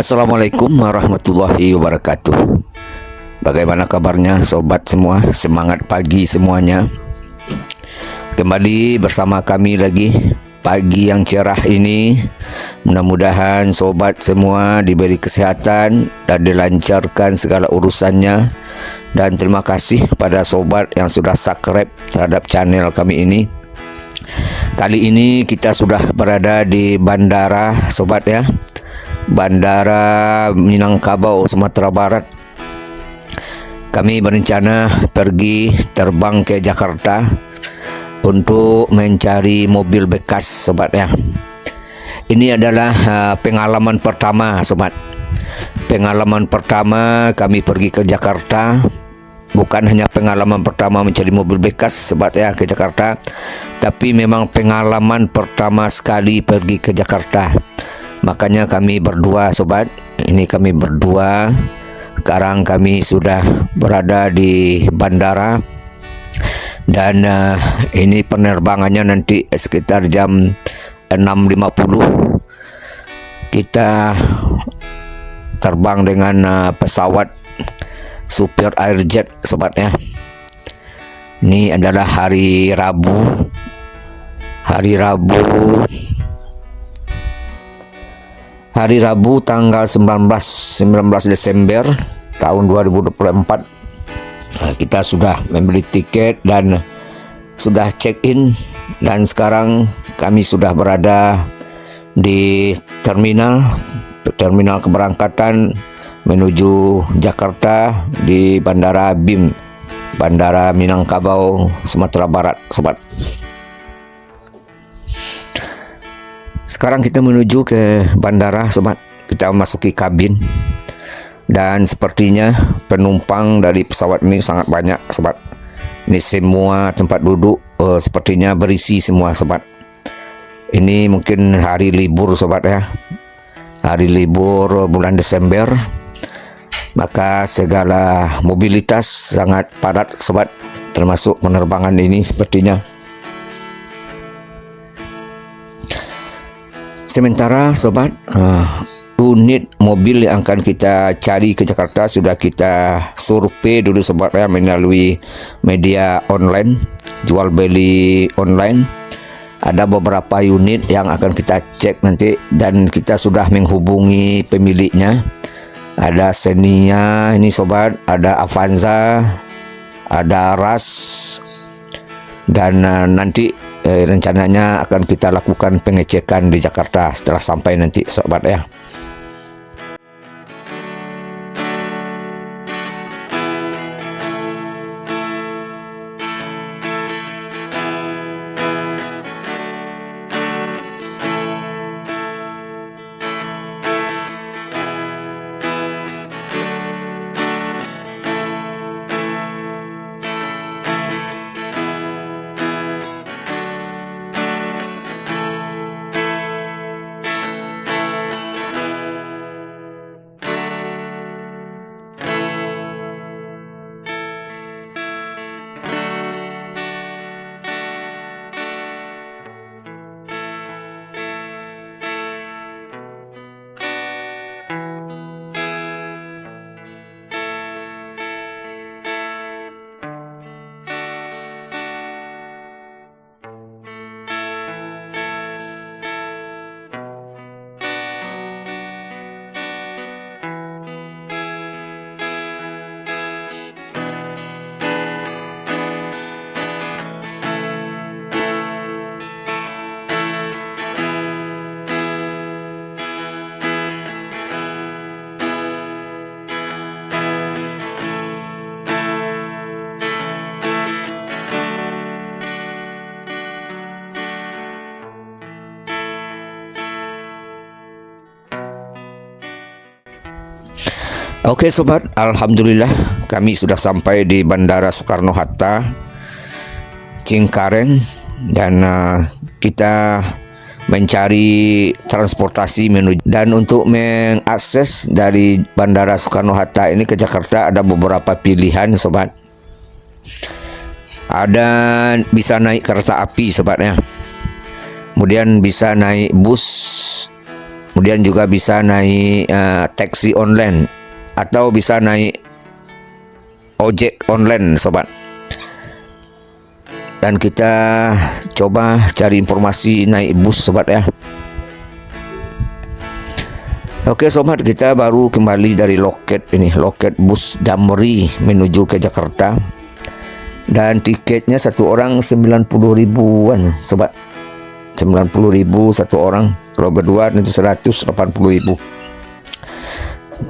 Assalamualaikum warahmatullahi wabarakatuh. Bagaimana kabarnya sobat semua? Semangat pagi semuanya. Kembali bersama kami lagi pagi yang cerah ini. Mudah-mudahan sobat semua diberi kesehatan dan dilancarkan segala urusannya. Dan terima kasih kepada sobat yang sudah subscribe terhadap channel kami ini. Kali ini kita sudah berada di bandara sobat ya. Bandara Minangkabau, Sumatera Barat. Kami berencana pergi terbang ke Jakarta untuk mencari mobil bekas sobat ya. Ini adalah pengalaman pertama sobat. Pengalaman pertama kami pergi ke Jakarta. Bukan hanya pengalaman pertama mencari mobil bekas sobat ya ke Jakarta, tapi memang pengalaman pertama sekali pergi ke Jakarta. Makanya kami berdua sobat, ini kami berdua. Sekarang kami sudah berada di bandara. Dan ini penerbangannya nanti sekitar jam 6.50. Kita terbang dengan pesawat Super Airjet sobat ya. Ini adalah hari Rabu. Hari Rabu tanggal 19 Desember tahun 2024. Kita sudah membeli tiket dan sudah check-in, dan sekarang kami sudah berada di terminal keberangkatan menuju Jakarta di Bandara BIM, Bandara Minangkabau, Sumatera Barat sobat. Sekarang kita menuju ke bandara sobat. Kita memasuki kabin. Dan sepertinya penumpang dari pesawat ini sangat banyak sobat. Ini semua tempat duduk sepertinya berisi semua sobat. Ini mungkin hari libur sobat ya. Hari libur bulan Desember. Maka segala mobilitas sangat padat sobat, termasuk penerbangan ini sepertinya. Sementara sobat, unit mobil yang akan kita cari ke Jakarta sudah kita survei dulu sobat ya, melalui media online, jual beli online. Ada beberapa unit yang akan kita cek nanti, dan kita sudah menghubungi pemiliknya. Ada Xenia ini sobat, ada Avanza, ada Ras, dan nanti rencananya akan kita lakukan pengecekan di Jakarta setelah sampai nanti sobat ya. Oke sobat, alhamdulillah kami sudah sampai di Bandara Soekarno-Hatta, Cengkareng, dan kita mencari transportasi menuju. Dan untuk mengakses dari Bandara Soekarno-Hatta ini ke Jakarta ada beberapa pilihan sobat. Ada bisa naik kereta api sobatnya, kemudian bisa naik bus Kemudian juga bisa naik taksi online atau bisa naik ojek online sobat. Dan kita coba cari informasi naik bus sobat ya. Oke sobat, kita baru kembali dari loket ini, loket bus Damri menuju ke Jakarta. Dan tiketnya satu orang 90 ribuan sobat. 90 ribu satu orang. Kalau berdua itu 180 ribu.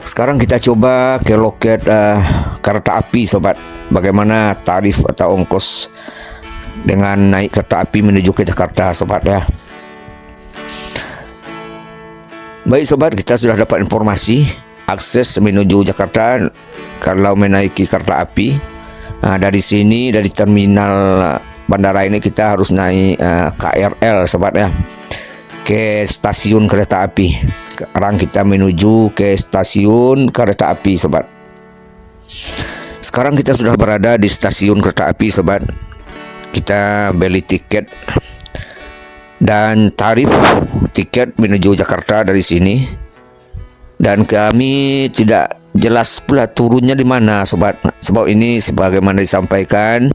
Sekarang kita coba ke loket kereta api sobat. Bagaimana tarif atau ongkos dengan naik kereta api menuju ke Jakarta sobat ya. Baik sobat, kita sudah dapat informasi akses menuju Jakarta kalau menaiki kereta api. Dari sini, dari terminal bandara ini kita harus naik KRL sobat ya, ke stasiun kereta api. Sekarang kita menuju ke stasiun kereta api sobat. Sekarang kita sudah berada di stasiun kereta api sobat. Kita beli tiket dan tarif tiket menuju Jakarta dari sini. Dan kami tidak jelas pula turunnya di mana sobat. Sebab ini sebagaimana disampaikan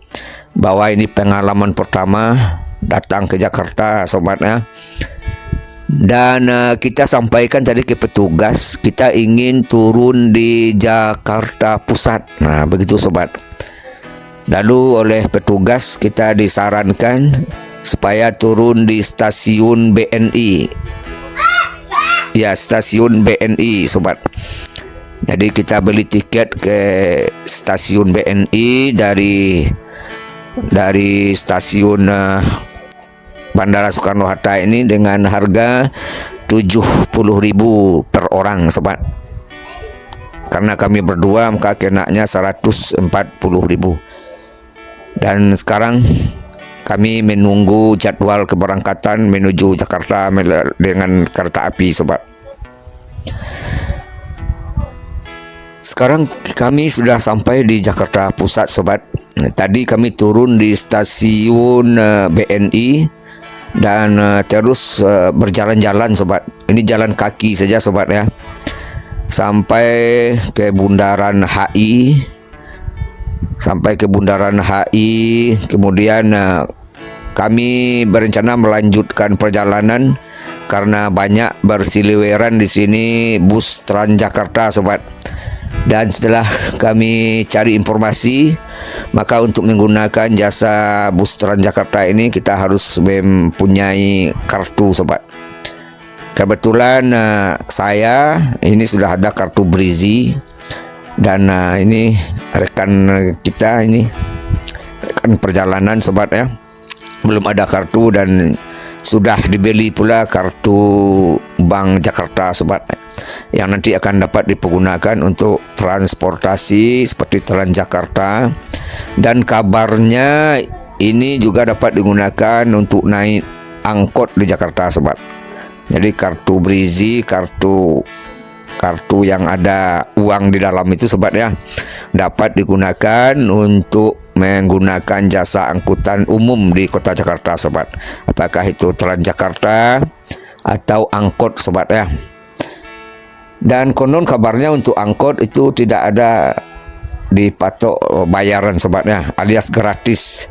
bahwa ini pengalaman pertama datang ke Jakarta sobat ya. Dan kita sampaikan tadi ke petugas kita ingin turun di Jakarta Pusat. Nah begitu sobat. Lalu oleh petugas kita disarankan supaya turun di stasiun BNI. Ya, stasiun BNI sobat. Jadi kita beli tiket ke stasiun BNI dari stasiun Bandara Soekarno-Hatta ini dengan harga 70.000 per orang sobat. Karena kami berdua maka kenanya 140.000. Dan sekarang kami menunggu jadwal keberangkatan menuju Jakarta dengan kereta api sobat. Sekarang kami sudah sampai di Jakarta Pusat sobat. Tadi kami turun di stasiun BNI dan terus berjalan-jalan sobat. Ini jalan kaki saja sobat ya. Sampai ke Bundaran HI. Kemudian kami berencana melanjutkan perjalanan karena banyak bersiliweran di sini bus Transjakarta sobat. Dan setelah kami cari informasi, maka untuk menggunakan jasa bus Transjakarta ini kita harus mempunyai kartu sobat. Kebetulan saya ini sudah ada kartu Brizi. Dan ini rekan kita ini, rekan perjalanan sobat ya, belum ada kartu dan sudah dibeli pula kartu Bank Jakarta sobat, yang nanti akan dapat dipergunakan untuk transportasi seperti Transjakarta. Dan kabarnya ini juga dapat digunakan untuk naik angkot di Jakarta sobat. Jadi kartu Brizi, kartu yang ada uang di dalam itu sobat ya, dapat digunakan untuk menggunakan jasa angkutan umum di kota Jakarta sobat. Apakah itu Transjakarta atau angkot sobat ya. Dan konon kabarnya untuk angkot itu tidak ada dipatok bayaran sobat ya, alias gratis.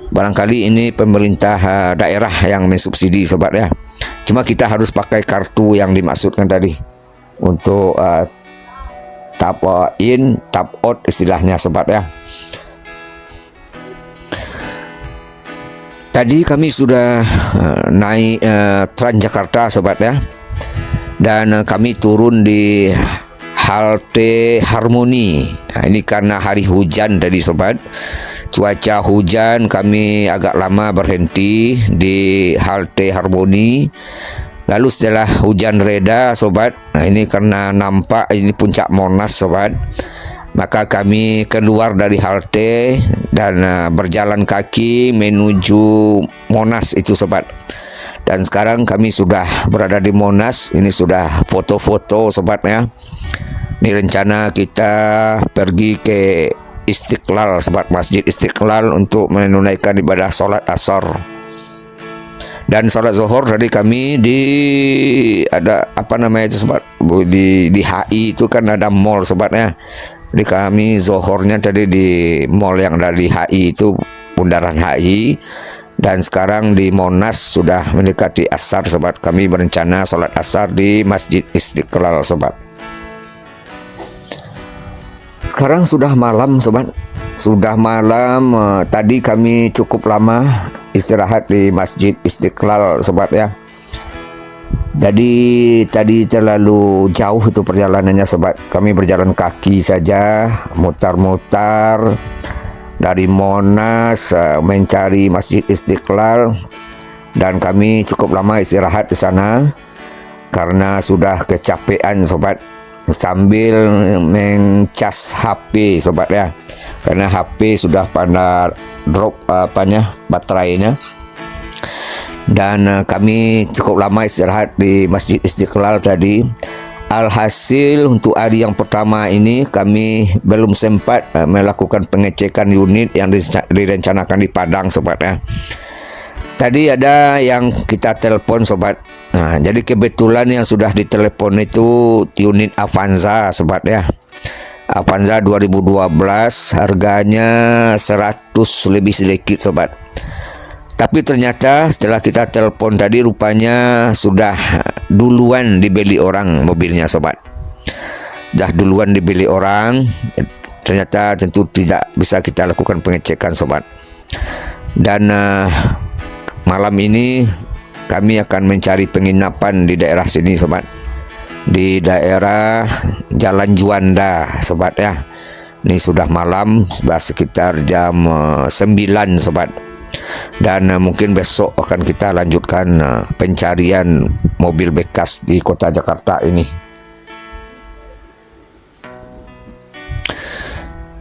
Barangkali ini pemerintah daerah yang mensubsidi sobat ya. Cuma kita harus pakai kartu yang dimaksudkan tadi untuk tap in, tap out istilahnya sobat ya. Tadi kami sudah naik Transjakarta sobat ya. Dan kami turun di halte Harmoni. Nah, ini karena hari hujan tadi sobat. Cuaca hujan, kami agak lama berhenti di halte Harmoni. Lalu setelah hujan reda sobat, nah ini karena nampak ini puncak Monas sobat, maka kami keluar dari halte dan berjalan kaki menuju Monas itu sobat. Dan sekarang kami sudah berada di Monas. Ini sudah foto-foto sobat ya. Ini rencana kita pergi ke Istiqlal sobat, Masjid Istiqlal untuk menunaikan ibadah sholat asar. Dan sholat zuhur tadi kami di ada apa namanya itu sobat, di HI itu kan ada mall sobat ya. Jadi kami zuhurnya tadi di mall yang ada di HI itu, bundaran HI. Dan sekarang di Monas sudah mendekati asar sobat. Kami berencana sholat asar di Masjid Istiqlal sobat. Sekarang sudah malam sobat. Sudah malam, tadi kami cukup lama istirahat di Masjid Istiqlal sobat ya. Jadi tadi terlalu jauh itu perjalanannya sobat. Kami berjalan kaki saja, mutar-mutar dari Monas mencari Masjid Istiqlal, dan kami cukup lama istirahat di sana karena sudah kecapean sobat, sambil mencas HP sobat ya. Karena HP sudah pada drop baterainya. Dan kami cukup lama istirahat di Masjid Istiqlal tadi. Alhasil untuk hari yang pertama ini kami belum sempat melakukan pengecekan unit yang direncanakan di Padang sobat ya. Tadi ada yang kita telepon sobat. Nah, jadi kebetulan yang sudah ditelepon itu unit Avanza sobat ya. Avanza 2012, harganya 100 lebih sedikit sobat. Tapi ternyata setelah kita telepon tadi, rupanya sudah duluan dibeli orang mobilnya sobat. Sudah duluan dibeli orang. Ternyata tentu tidak bisa kita lakukan pengecekan sobat. Dan malam ini kami akan mencari penginapan di daerah sini sobat, di daerah Jalan Juanda sobat ya. Ini sudah malam, sudah sekitar jam 9 sobat. Dan mungkin besok akan kita lanjutkan pencarian mobil bekas di kota Jakarta ini.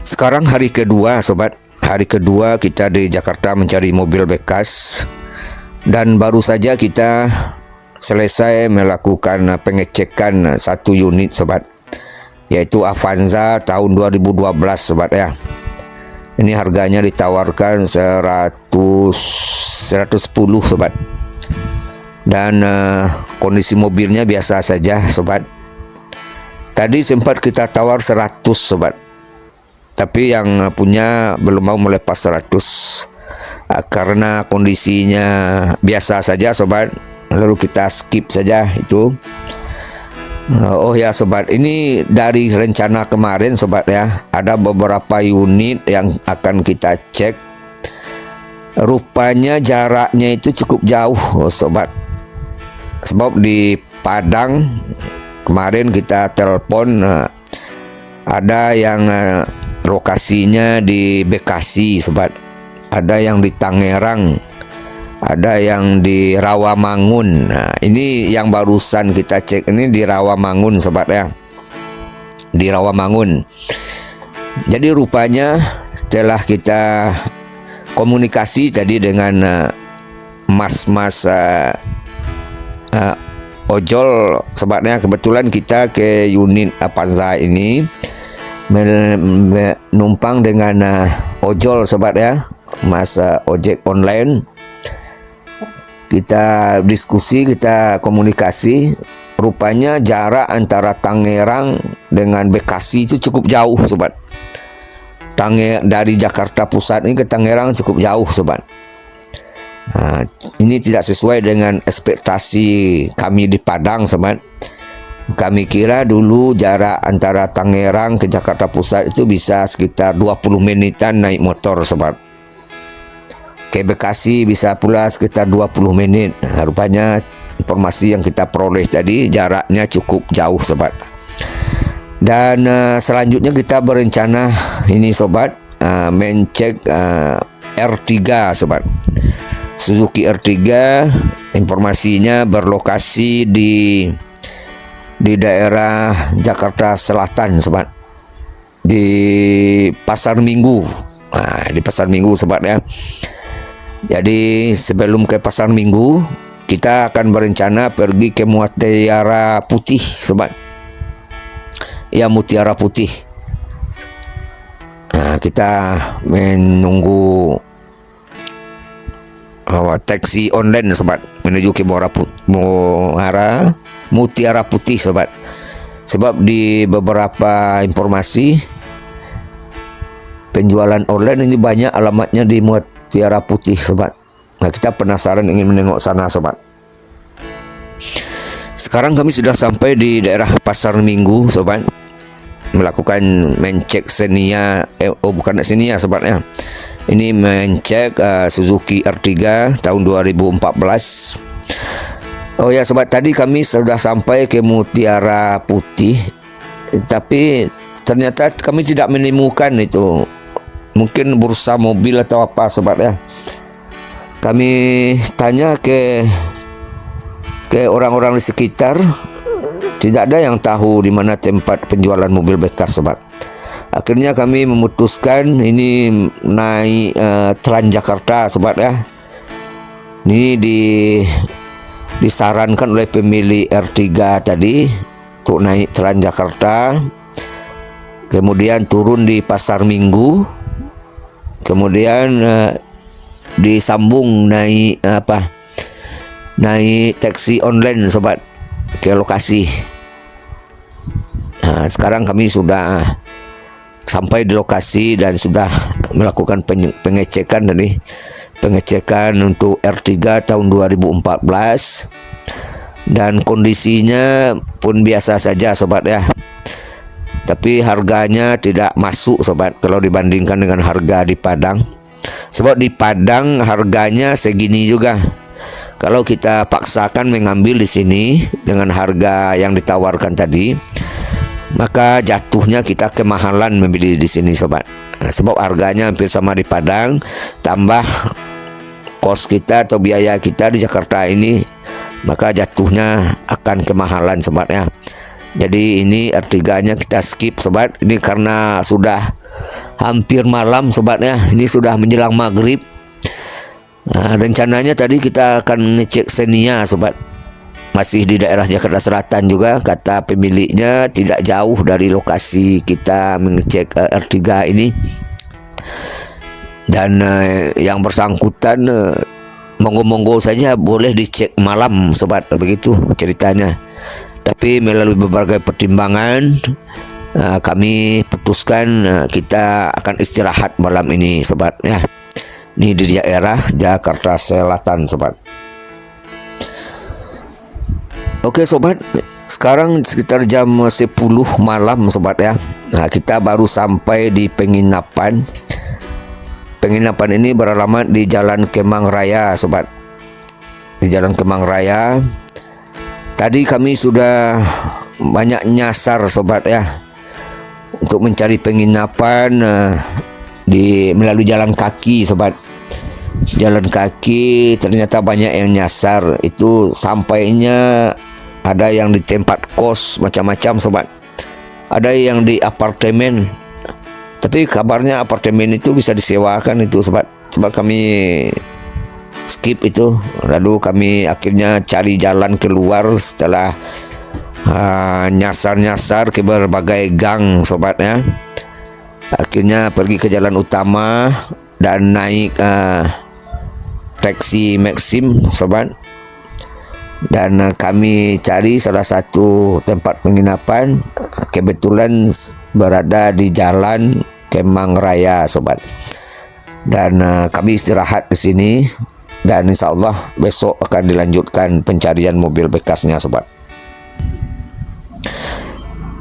Sekarang hari kedua sobat. Hari kedua kita di Jakarta mencari mobil bekas. Dan baru saja kita selesai melakukan pengecekan satu unit sobat, yaitu Avanza tahun 2012 sobat ya. Ini harganya ditawarkan 110 sobat. Dan kondisi mobilnya biasa saja sobat. Tadi sempat kita tawar 100 sobat, tapi yang punya belum mau melepas 100 karena kondisinya biasa saja sobat. Lalu kita skip saja itu. Oh ya sobat, ini dari rencana kemarin sobat ya, ada beberapa unit yang akan kita cek. Rupanya jaraknya itu cukup jauh sobat. Sebab di Padang kemarin kita telepon, ada yang lokasinya di Bekasi sobat, ada yang di Tangerang, ada yang di Rawamangun. Nah, ini yang barusan kita cek ini di Rawamangun sobat ya. Di Rawamangun. Jadi rupanya setelah kita komunikasi tadi dengan mas-mas ojol sobatnya, kebetulan kita ke unit Avanza ini menumpang dengan ojol sobat ya, mas ojek online. Kita diskusi, kita komunikasi. Rupanya jarak antara Tangerang dengan Bekasi itu cukup jauh sobat. Dari Jakarta Pusat ini ke Tangerang cukup jauh sobat. Nah, ini tidak sesuai dengan ekspektasi kami di Padang sobat. Kami kira dulu jarak antara Tangerang ke Jakarta Pusat itu bisa sekitar 20 menitan naik motor sobat. Ke Bekasi bisa pula sekitar 20 menit. Nah, rupanya informasi yang kita peroleh tadi jaraknya cukup jauh sobat. Dan selanjutnya kita berencana ini sobat, mencek R3 sobat. Suzuki R3 informasinya berlokasi di daerah Jakarta Selatan sobat, di Pasar Minggu. Nah, di Pasar Minggu sobat ya. Jadi sebelum ke Pasar Minggu, kita akan berencana pergi ke Mutiara Putih sobat. Ya, Mutiara Putih. Nah, kita menunggu taksi online sobat menuju ke Mutiara Putih sobat. Sebab di beberapa informasi penjualan online ini banyak alamatnya di Mutiara Putih sobat. Nah, kita penasaran ingin menengok sana sobat. Sekarang kami sudah sampai di daerah Pasar Minggu sobat, melakukan mencek Xenia, bukan Xenia sobat ya. Ini mencek Suzuki R3 tahun 2014. Oh ya sobat, tadi kami sudah sampai ke Mutiara Putih, tapi ternyata kami tidak menemukan itu. Mungkin bursa mobil atau apa sobat ya. Kami tanya ke orang-orang di sekitar, tidak ada yang tahu di mana tempat penjualan mobil bekas sobat. Akhirnya kami memutuskan ini naik Transjakarta sobat ya. Ini disarankan oleh pemilik R3 tadi untuk naik Transjakarta, kemudian turun di Pasar Minggu, kemudian disambung naik naik taksi online sobat ke lokasi. Nah, sekarang kami sudah sampai di lokasi dan sudah melakukan pengecekan tadi. Pengecekan untuk R3 tahun 2014 dan kondisinya pun biasa saja sobat ya. Tapi harganya tidak masuk sobat kalau dibandingkan dengan harga di Padang. Sebab di Padang harganya segini juga. Kalau kita paksakan mengambil di sini dengan harga yang ditawarkan tadi, maka jatuhnya kita kemahalan membeli di sini sobat. Nah, sebab harganya hampir sama di Padang, tambah kos kita atau biaya kita di Jakarta ini, maka jatuhnya akan kemahalan sobat ya. Jadi ini R3-nya kita skip sobat. Ini karena sudah hampir malam sobat ya. Ini sudah menjelang maghrib. Nah, rencananya tadi kita akan ngecek Xenia sobat, masih di daerah Jakarta Selatan juga, kata pemiliknya tidak jauh dari lokasi kita mengecek R3 ini. Dan yang bersangkutan monggo-monggo saja boleh dicek malam sobat, begitu ceritanya. Tapi melalui berbagai pertimbangan kami putuskan kita akan istirahat malam ini sobat ya. Ini di daerah Jakarta Selatan sobat. Oke sobat, sekarang sekitar jam 10 malam sobat ya. Nah, kita baru sampai di penginapan. Penginapan ini beralamat di Jalan Kemang Raya sobat. Di Jalan Kemang Raya. Tadi kami sudah banyak nyasar sobat ya, untuk mencari penginapan melalui jalan kaki sobat. Jalan kaki ternyata banyak yang nyasar. Itu sampainya ada yang di tempat kos macam-macam sobat. Ada yang di apartemen. Tapi kabarnya apartemen itu bisa disewakan itu sobat. Sebab kami skip itu. Lalu kami akhirnya cari jalan keluar setelah nyasar-nyasar ke berbagai gang sobat ya. Akhirnya pergi ke jalan utama dan naik taksi Maxim sobat. Dan kami cari salah satu tempat penginapan, kebetulan berada di Jalan Kemang Raya sobat. Dan kami istirahat di sini dan insya Allah besok akan dilanjutkan pencarian mobil bekasnya sobat.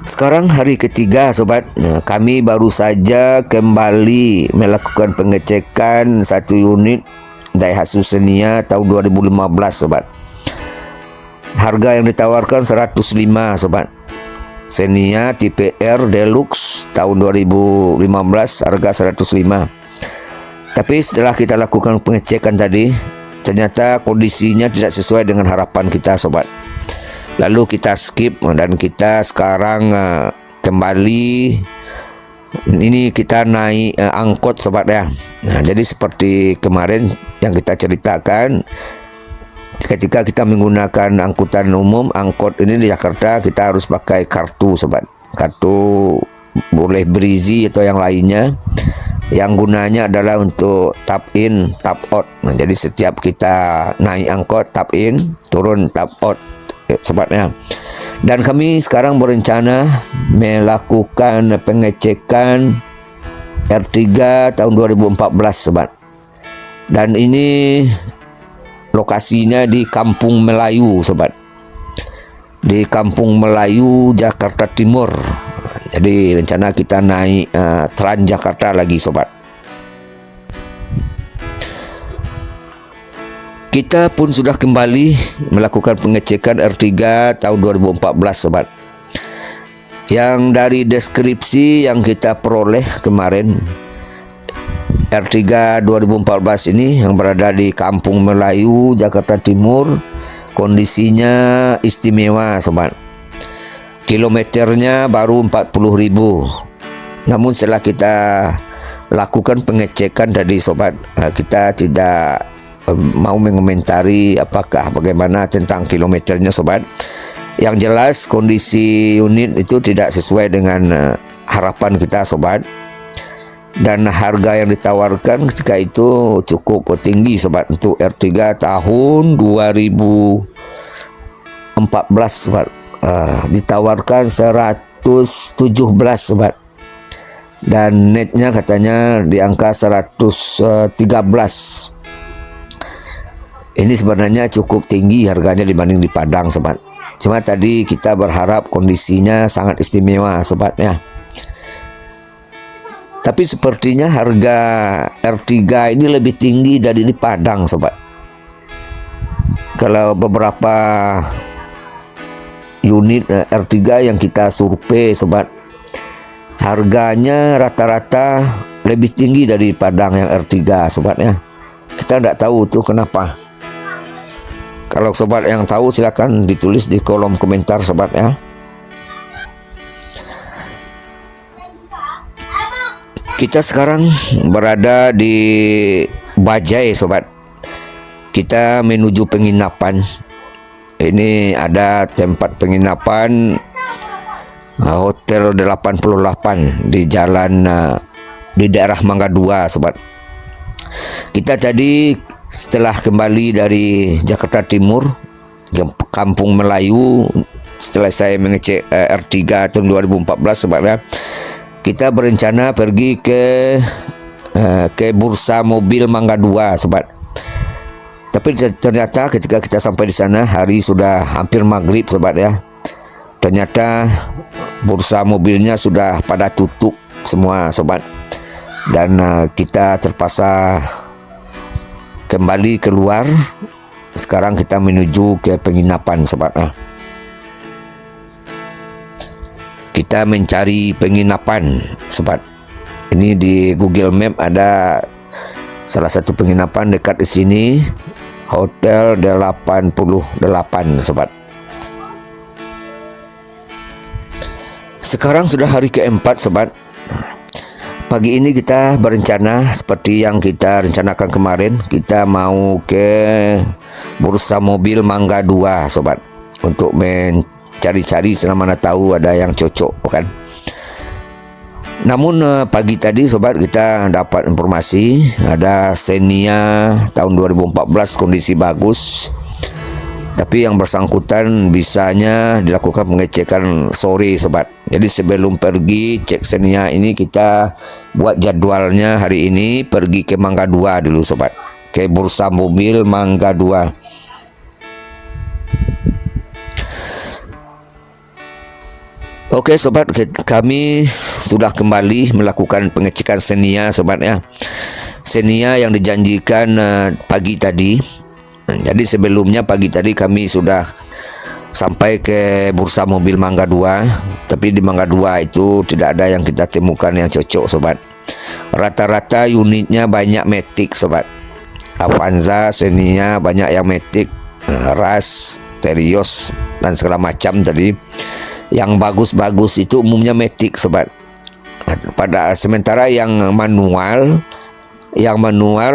Sekarang hari ketiga sobat, kami baru saja kembali melakukan pengecekan satu unit Daihatsu Xenia tahun 2015 sobat. Harga yang ditawarkan 105 sobat. Xenia tipe R Deluxe tahun 2015 harga 105. Tapi setelah kita lakukan pengecekan tadi, ternyata kondisinya tidak sesuai dengan harapan kita sobat. Lalu kita skip dan kita sekarang kembali. Ini kita naik angkot sobat ya. Nah, jadi seperti kemarin yang kita ceritakan, ketika kita menggunakan angkutan umum, angkot ini di Jakarta, kita harus pakai kartu sobat. Kartu boleh berisi atau yang lainnya. Yang gunanya adalah untuk tap in, tap out. Nah, jadi setiap kita naik angkot tap in, turun tap out, sobatnya. Dan kami sekarang berencana melakukan pengecekan R3 tahun 2014, sobat. Dan ini lokasinya di Kampung Melayu, sobat. Di Kampung Melayu, Jakarta Timur. Jadi rencana kita naik Transjakarta lagi, sobat. Kita pun sudah kembali melakukan pengecekan R3 tahun 2014, sobat. Yang dari deskripsi yang kita peroleh kemarin, R3 2014 ini yang berada di Kampung Melayu, Jakarta Timur, kondisinya istimewa, sobat. Kilometernya baru 40.000. Namun setelah kita lakukan pengecekan tadi, sobat, kita tidak mau mengomentari bagaimana tentang kilometernya, sobat. Yang jelas kondisi unit itu tidak sesuai dengan harapan kita, sobat. Dan harga yang ditawarkan ketika itu cukup tinggi, sobat, untuk R3 tahun 2014, sobat. Ditawarkan 117, sobat. Dan netnya katanya di angka 113. Ini sebenarnya cukup tinggi harganya dibanding di Padang, sobat. Cuma tadi kita berharap kondisinya sangat istimewa, sobatnya. Tapi sepertinya harga R3 ini lebih tinggi dari di Padang, sobat. Kalau beberapa unit R3 yang kita survei, sobat, harganya rata-rata lebih tinggi dari Padang yang R3, sobatnya. Kita tidak tahu tuh kenapa. Kalau sobat yang tahu silakan ditulis di kolom komentar, sobatnya. Kita sekarang berada di Bajai, sobat. Kita menuju penginapan. Ini ada tempat penginapan Hotel 88 di jalan di daerah Mangga 2, sobat. Kita tadi setelah kembali dari Jakarta Timur, Kampung Melayu, setelah saya mengecek R3 tahun 2014, sobat, kita berencana pergi ke Bursa Mobil Mangga 2, sobat. Tapi ternyata ketika kita sampai di sana hari sudah hampir maghrib, sobat, ya. Ternyata bursa mobilnya sudah pada tutup semua, sobat. Dan kita terpaksa kembali keluar. Sekarang kita menuju ke penginapan, sobat. Kita mencari penginapan, sobat. Ini di Google Map ada salah satu penginapan dekat di sini, Hotel 88, sobat. Sekarang sudah hari keempat, sobat. Pagi ini kita berencana seperti yang kita rencanakan kemarin, kita mau ke Bursa Mobil Mangga 2, sobat, untuk mencari-cari selama mana tahu ada yang cocok, kan. Namun pagi tadi, sobat, kita dapat informasi ada Xenia tahun 2014 kondisi bagus. Tapi yang bersangkutan bisanya dilakukan pengecekan sore, sobat. Jadi sebelum pergi cek Xenia ini kita buat jadwalnya hari ini pergi ke Mangga 2 dulu, sobat. Ke Bursa Mobil Mangga 2. Oke, sobat, kami sudah kembali melakukan pengecekan Xenia, sobat, ya. Xenia yang dijanjikan pagi tadi. Jadi sebelumnya pagi tadi kami sudah sampai ke Bursa Mobil Mangga 2. Tapi di Mangga 2 itu tidak ada yang kita temukan yang cocok, sobat. Rata-rata unitnya banyak Matic, sobat. Avanza, Xenia banyak yang Matic, Ras, Terios dan segala macam tadi. Yang bagus-bagus itu umumnya Matic, sobat. Pada sementara yang manual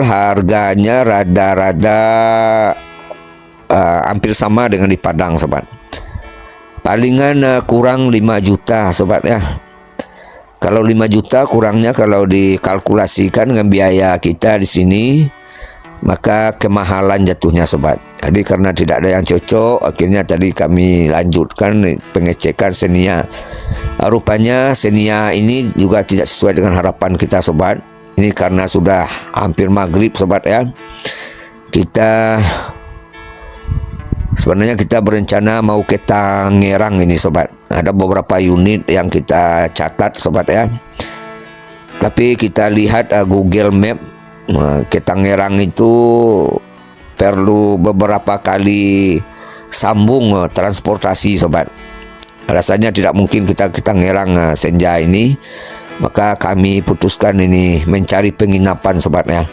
harganya rada-rada hampir sama dengan di Padang, sobat. Palingan kurang 5 juta, sobat, ya. Kalau 5 juta kurangnya kalau dikalkulasikan dengan biaya kita di sini, maka kemahalan jatuhnya sobat. Jadi karena tidak ada yang cocok, akhirnya tadi kami lanjutkan pengecekan Xenia. Rupanya Xenia ini juga tidak sesuai dengan harapan kita sobat. Ini karena sudah hampir maghrib sobat ya. Sebenarnya kita berencana mau ke Tangerang ini sobat. Ada beberapa unit yang kita catat sobat ya. Tapi kita lihat Google Map ke Tangerang itu perlu beberapa kali sambung transportasi sobat. Rasanya tidak mungkin kita ke Tangerang senja ini. Maka kami putuskan ini mencari penginapan sobat ya.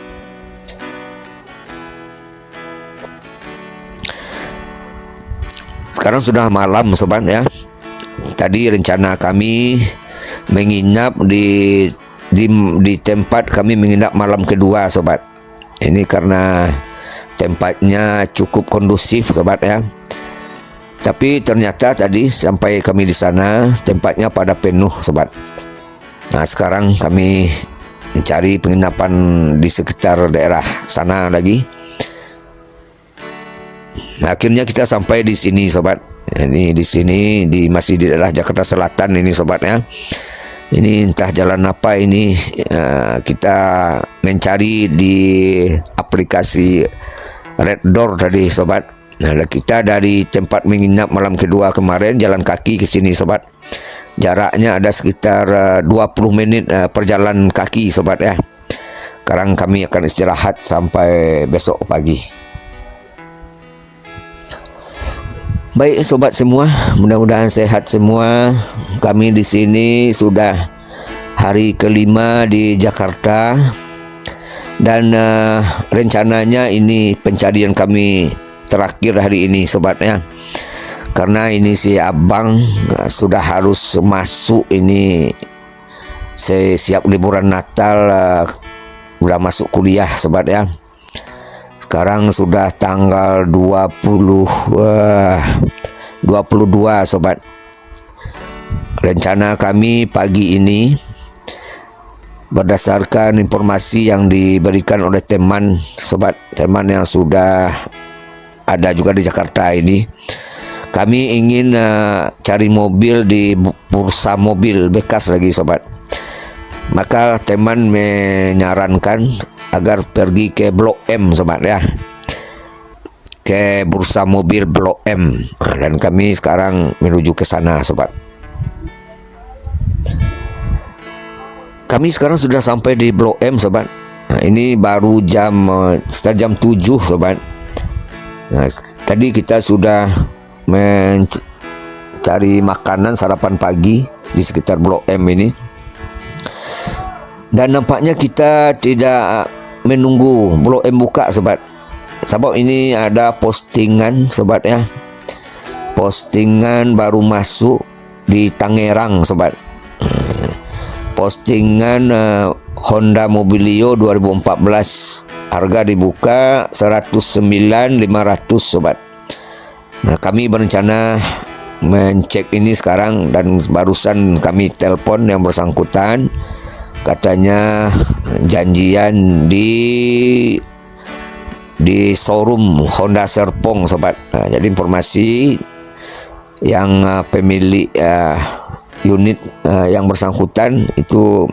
Sekarang sudah malam sobat ya. Tadi rencana kami menginap di tempat kami menginap malam kedua sobat. Ini karena tempatnya cukup kondusif sobat ya. Tapi ternyata tadi sampai kami di sana tempatnya pada penuh sobat. Nah sekarang kami mencari penginapan di sekitar daerah sana lagi. Nah, akhirnya kita sampai di sini sobat. Ini di sini masih di daerah Jakarta Selatan ini sobat ya. Ini entah jalan apa ini, kita mencari di aplikasi Red Door tadi sobat. Nah kita dari tempat menginap malam kedua kemarin jalan kaki ke sini sobat. Jaraknya ada sekitar 20 menit perjalanan kaki sobat ya. Sekarang kami akan istirahat sampai besok pagi. Baik sobat semua, mudah-mudahan sehat semua. Kami di sini sudah hari kelima di Jakarta dan rencananya ini pencarian kami terakhir hari ini sobat ya. Karena ini si abang sudah harus masuk ini siap liburan Natal, udah masuk kuliah sobat ya. Sekarang sudah tanggal 22 sobat. Rencana kami pagi ini berdasarkan informasi yang diberikan oleh teman sobat, teman yang sudah ada juga di Jakarta ini. Kami ingin cari mobil di bursa mobil bekas lagi sobat. Maka teman menyarankan agar pergi ke Blok M sobat ya. Ke bursa mobil Blok M. Dan kami sekarang menuju ke sana sobat. Kami sekarang sudah sampai di Blok M sobat. Nah, ini baru sekitar jam 7 sobat. Nah, tadi kita sudah mencari makanan sarapan pagi di sekitar Blok M ini. Dan nampaknya kita tidak menunggu Blok M buka sobat. Sebab ini ada postingan sobat ya. Postingan baru masuk di Tangerang sobat. Postingan Honda Mobilio 2014, harga dibuka 109.500 sobat. Nah, kami berencana mencek ini sekarang dan barusan kami telepon yang bersangkutan, katanya janjian di showroom Honda Serpong sobat. Nah, jadi informasi yang pemilik unit yang bersangkutan itu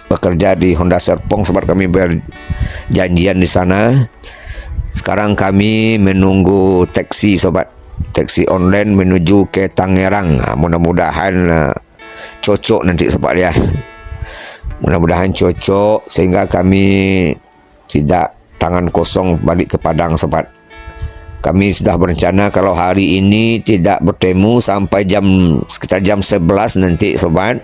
bekerja di Honda Serpong sobat. Kami berjanjian di sana. Sekarang kami menunggu taksi sobat, taksi online menuju ke Tangerang. Mudah-mudahan cocok nanti sobat ya. Mudah-mudahan cocok sehingga kami tidak tangan kosong balik ke Padang sobat. Kami sudah berencana kalau hari ini tidak bertemu sampai sekitar jam 11 nanti sobat.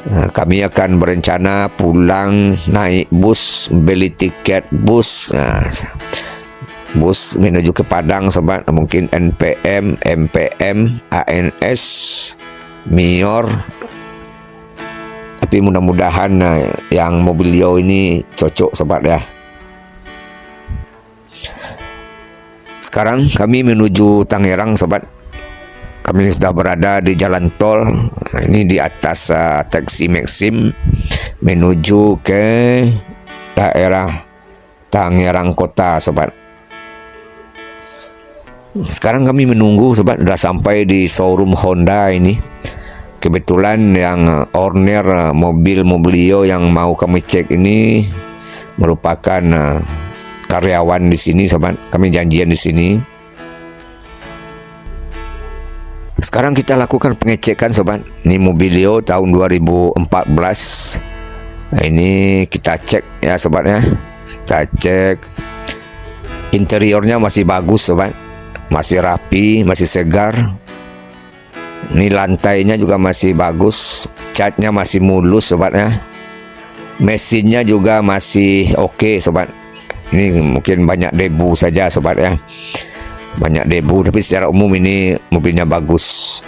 Kami akan berencana pulang naik bus, beli tiket bus. Bus menuju ke Padang sobat. Mungkin NPM, MPM, ANS, Mior. Tapi mudah-mudahan yang Mobilio ini cocok sobat ya. Sekarang kami menuju Tangerang sobat. kami sudah berada di jalan tol. Ini di atas taksi Maxim menuju ke daerah Tangerang Kota, sobat. Sekarang kami menunggu, sobat, sudah sampai di showroom Honda ini. Kebetulan yang owner mobil Mobilio yang mau kami cek ini merupakan karyawan di sini, sobat. Kami janjian di sini. Sekarang kita lakukan pengecekan, sobat. Ini Mobilio tahun 2014. Nah, ini kita cek ya, sobat ya. Kita cek interiornya masih bagus, sobat. Masih rapi, masih segar. Ini lantainya juga masih bagus. Catnya masih mulus, sobat ya. Mesinnya juga masih oke, sobat. Ini mungkin banyak debu saja, sobat ya. Banyak debu, tapi secara umum ini mobilnya bagus.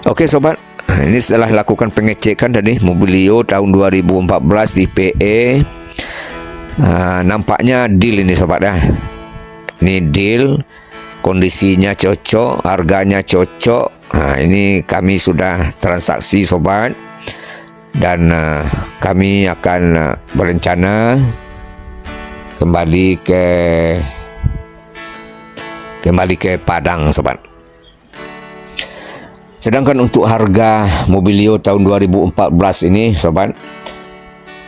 Oke, sobat, ini setelah lakukan pengecekan tadi Mobilio tahun 2014 di PE, nampaknya deal ini, sobat ya. Ini deal, kondisinya cocok, harganya cocok. Nah, ini kami sudah transaksi, sobat, dan kami akan berencana kembali ke Padang, sobat. Sedangkan untuk harga Mobilio tahun 2014 ini, sobat,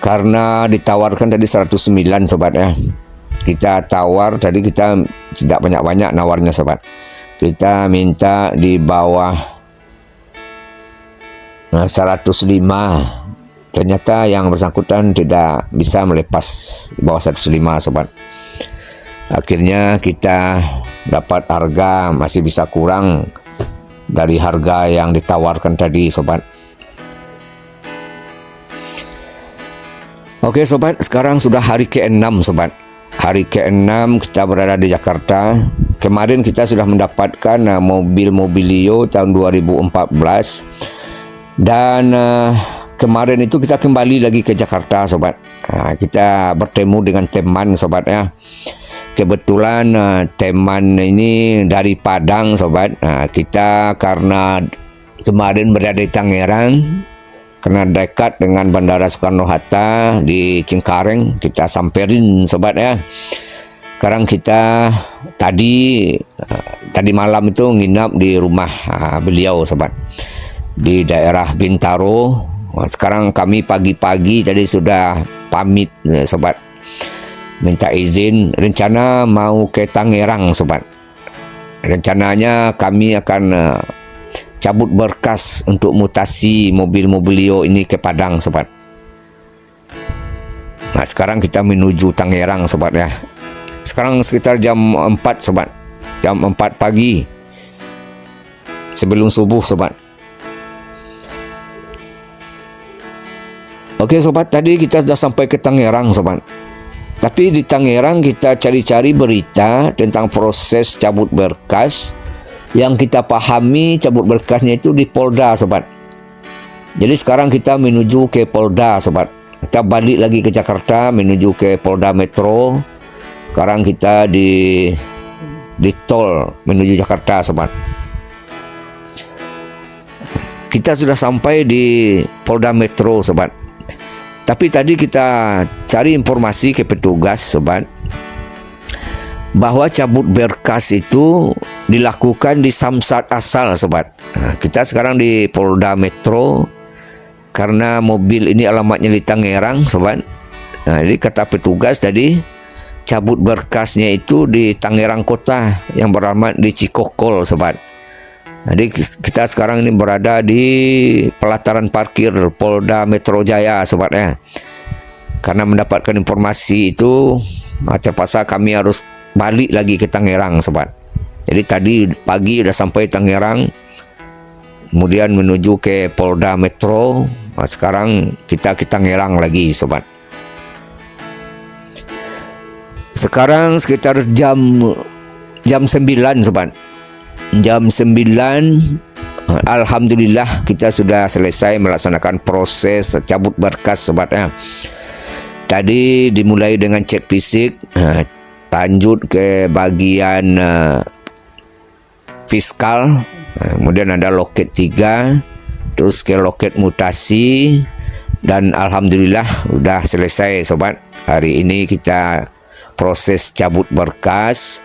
karena ditawarkan tadi 109, sobat ya. Kita tawar tadi, kita tidak banyak-banyak nawarnya, sobat. Kita minta di bawah 105. Ternyata yang bersangkutan tidak bisa melepas di bawah 105, sobat. Akhirnya kita dapat harga masih bisa kurang dari harga yang ditawarkan tadi, sobat. Oke, sobat, sekarang sudah hari ke-6, sobat. Hari ke-6 kita berada di Jakarta. Kemarin kita sudah mendapatkan mobil Mobilio tahun 2014. Dan kemarin itu kita kembali lagi ke Jakarta, sobat. Kita bertemu dengan teman, sobat ya. Kebetulan teman ini dari Padang, sobat. Kita karena kemarin berada di Tangerang, karena dekat dengan Bandara Soekarno-Hatta di Cengkareng, kita samperin, sobat ya. Sekarang kita tadi malam itu nginap di rumah beliau, sobat, di daerah Bintaro. Sekarang kami pagi-pagi tadi sudah pamit, sobat. Minta izin, rencana mau ke Tangerang, sobat. Rencananya kami akan cabut berkas untuk mutasi mobil Mobilio ini ke Padang, sobat. Nah, sekarang kita menuju Tangerang, sobat ya. Sekarang sekitar jam 4, sobat. Jam 4 pagi. Sebelum subuh, sobat. Oke, sobat, tadi kita sudah sampai ke Tangerang, sobat. Tapi di Tangerang kita cari-cari berita tentang proses cabut berkas. Yang kita pahami cabut berkasnya itu di Polda, sobat. Jadi sekarang kita menuju ke Polda, sobat. Kita balik lagi ke Jakarta menuju ke Polda Metro. Sekarang kita di tol menuju Jakarta, sobat. Kita sudah sampai di Polda Metro, sobat. Tapi tadi kita cari informasi ke petugas, sobat, bahwa cabut berkas itu dilakukan di Samsat asal, sobat. Nah, kita sekarang di Polda Metro karena mobil ini alamatnya di Tangerang, sobat. Nah, jadi kata petugas tadi cabut berkasnya itu di Tangerang Kota yang beralamat di Cikokol, sobat. Jadi kita sekarang ini berada di pelataran parkir Polda Metro Jaya, sobat ya. Karena mendapatkan informasi itu, terpaksa kami harus balik lagi ke Tangerang, sobat. Jadi tadi pagi sudah sampai Tangerang, kemudian menuju ke Polda Metro. Nah, sekarang kita ke Tangerang lagi, sobat. Sekarang sekitar jam 9, sobat. Jam 9, alhamdulillah kita sudah selesai melaksanakan proses cabut berkas, sobat ya. Tadi dimulai dengan cek fisik, lanjut ke bagian fiskal, kemudian ada loket 3, terus ke loket mutasi, dan alhamdulillah sudah selesai sobat. Hari ini kita proses cabut berkas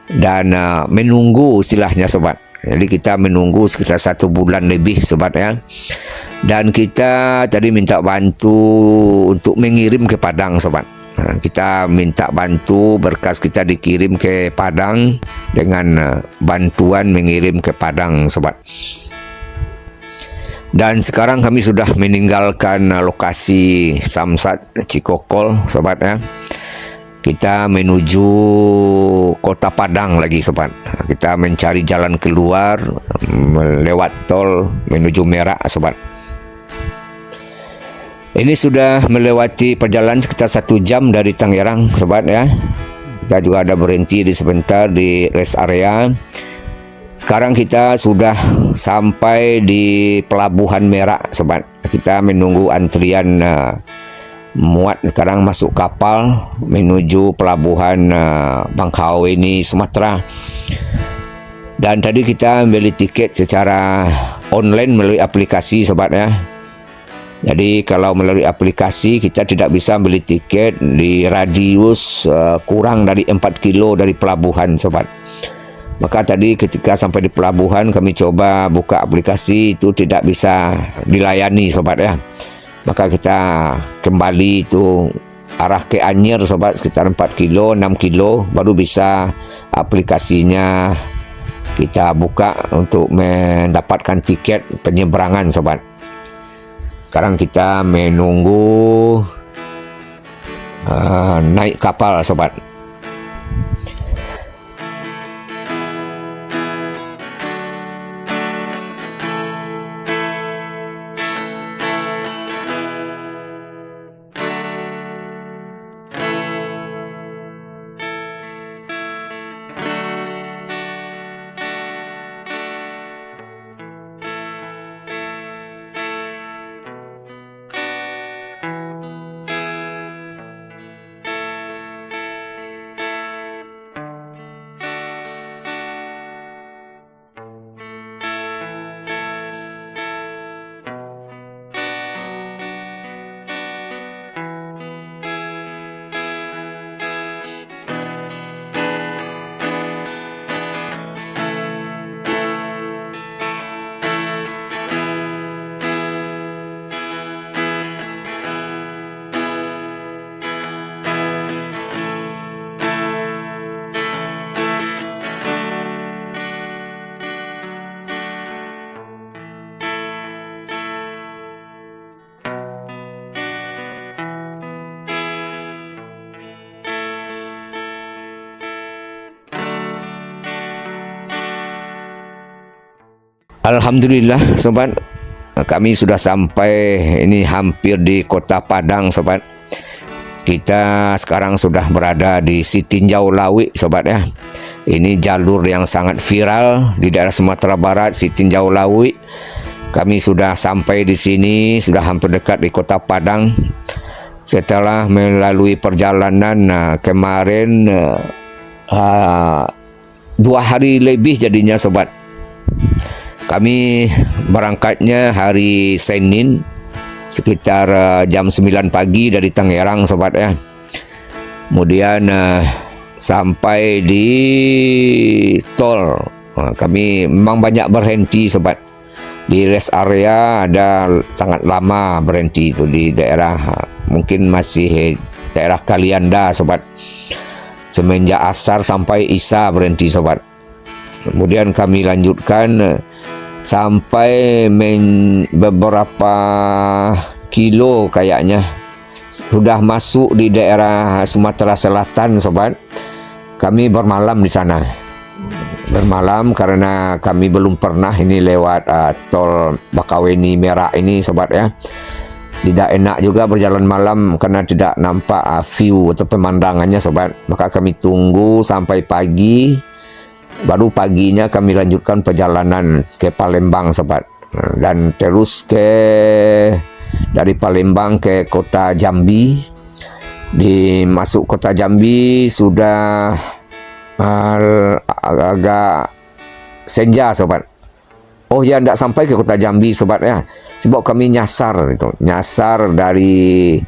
dan menunggu istilahnya sobat. Jadi kita menunggu sekitar 1 bulan lebih sobat ya. Dan kita tadi minta bantu untuk mengirim ke Padang sobat. Kita minta bantu berkas kita dikirim ke Padang dengan bantuan mengirim ke Padang sobat. Dan sekarang kami sudah meninggalkan lokasi Samsat Cikokol sobat ya. Kita menuju kota Padang lagi sobat. Kita mencari jalan keluar lewat tol menuju Merak sobat. Ini sudah melewati perjalanan sekitar 1 jam dari Tangerang sobat ya. Kita juga ada berhenti di sebentar di rest area. Sekarang kita sudah sampai di Pelabuhan Merak sobat. Kita menunggu antrian muat sekarang masuk kapal menuju Pelabuhan Bangkauni Sumatera. Dan tadi kita beli tiket secara online melalui aplikasi sobat ya. Jadi kalau melalui aplikasi kita tidak bisa beli tiket di radius kurang dari 4 kilo dari pelabuhan sobat. Maka tadi ketika sampai di pelabuhan kami coba buka aplikasi, itu tidak bisa dilayani sobat ya. Maka kita kembali itu arah ke Anyer sobat, sekitar 4 kilo 6 kilo baru bisa aplikasinya kita buka untuk mendapatkan tiket penyeberangan sobat. Sekarang kita menunggu naik kapal sobat. Alhamdulillah sobat, kami sudah sampai ini hampir di kota Padang sobat. Kita sekarang sudah berada di Sitinjau Lawi sobat ya. Ini jalur yang sangat viral di daerah Sumatera Barat, Sitinjau Lawi. Kami sudah sampai di sini, sudah hampir dekat di kota Padang. Setelah melalui perjalanan kemarin 2 hari lebih jadinya sobat. Kami berangkatnya hari Senin sekitar jam 9 pagi dari Tangerang sobat ya. Kemudian sampai di tol, kami memang banyak berhenti sobat. Di rest area ada sangat lama berhenti itu di daerah mungkin masih daerah Kalianda sobat. Semenjak asar sampai isya berhenti sobat. Kemudian kami lanjutkan sampai beberapa kilo kayaknya sudah masuk di daerah Sumatera Selatan sobat. Kami bermalam di sana. Bermalam karena kami belum pernah ini lewat tol Bakaweni Merak ini sobat ya. Tidak enak juga berjalan malam karena tidak nampak view atau pemandangannya sobat. Maka kami tunggu sampai pagi. Baru paginya kami lanjutkan perjalanan ke Palembang sobat. Dan terus dari Palembang ke kota Jambi. Di masuk kota Jambi sudah agak Senja sobat. Oh ya, tidak sampai ke kota Jambi sobat ya. Sebab kami nyasar itu, nyasar dari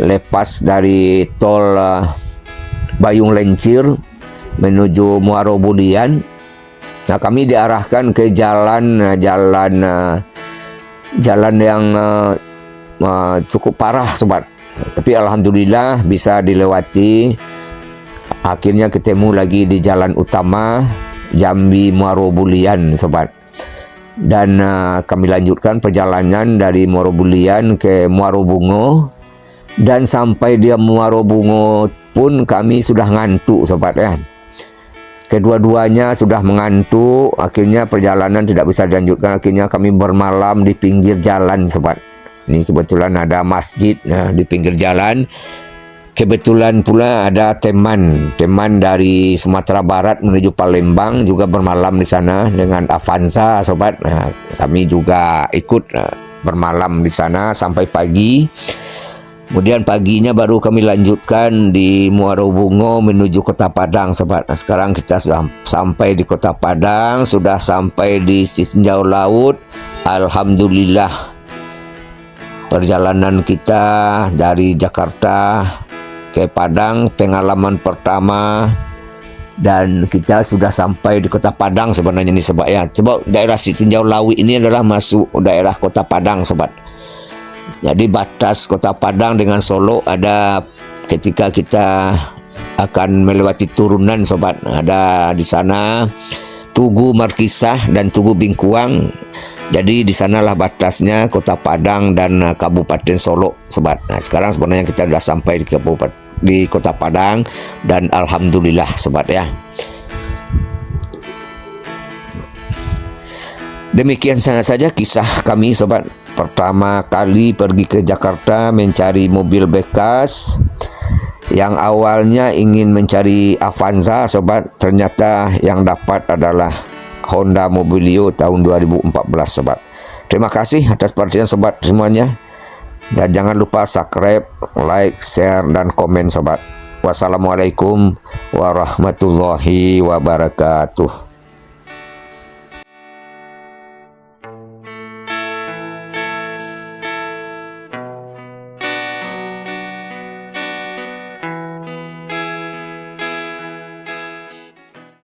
lepas dari tol Bayung Lencir menuju Muaro Bulian. Nah, kami diarahkan ke jalan yang cukup parah sobat. Tapi alhamdulillah bisa dilewati. Akhirnya ketemu lagi di jalan utama Jambi Muaro Bulian sobat. Dan kami lanjutkan perjalanan dari Muaro Bulian ke Muaro Bungo, dan sampai di Muaro Bungo pun kami sudah ngantuk sobat ya. Kedua-duanya sudah mengantuk, akhirnya perjalanan tidak bisa dilanjutkan. Akhirnya kami bermalam di pinggir jalan sobat. Ini kebetulan ada masjid di pinggir jalan. Kebetulan pula ada teman dari Sumatera Barat menuju Palembang juga bermalam di sana dengan Avanza sobat. Nah, kami juga ikut bermalam di sana sampai pagi. Kemudian paginya baru kami lanjutkan di Muaro Bungo menuju Kota Padang sobat. Nah, sekarang kita sudah sampai di Kota Padang, sudah sampai di tinjau laut. Alhamdulillah, perjalanan kita dari Jakarta ke Padang pengalaman pertama, dan kita sudah sampai di Kota Padang sebenarnya nih sobat ya. Sebab daerah Tinjau Laut ini adalah masuk daerah Kota Padang sobat. Jadi batas Kota Padang dengan Solo ada ketika kita akan melewati turunan sobat. Ada di sana Tugu Markisah dan Tugu Bingkuang. Jadi di sanalah batasnya Kota Padang dan Kabupaten Solo sobat. Nah, sekarang sebenarnya kita sudah sampai di Kota Padang dan alhamdulillah sobat ya. Demikian saja kisah kami sobat. Pertama kali pergi ke Jakarta mencari mobil bekas. Yang awalnya ingin mencari Avanza sobat, ternyata yang dapat adalah Honda Mobilio tahun 2014 sobat. Terima kasih atas perhatian sobat semuanya. Dan jangan lupa subscribe, like, share, dan komen sobat. Wassalamualaikum warahmatullahi wabarakatuh.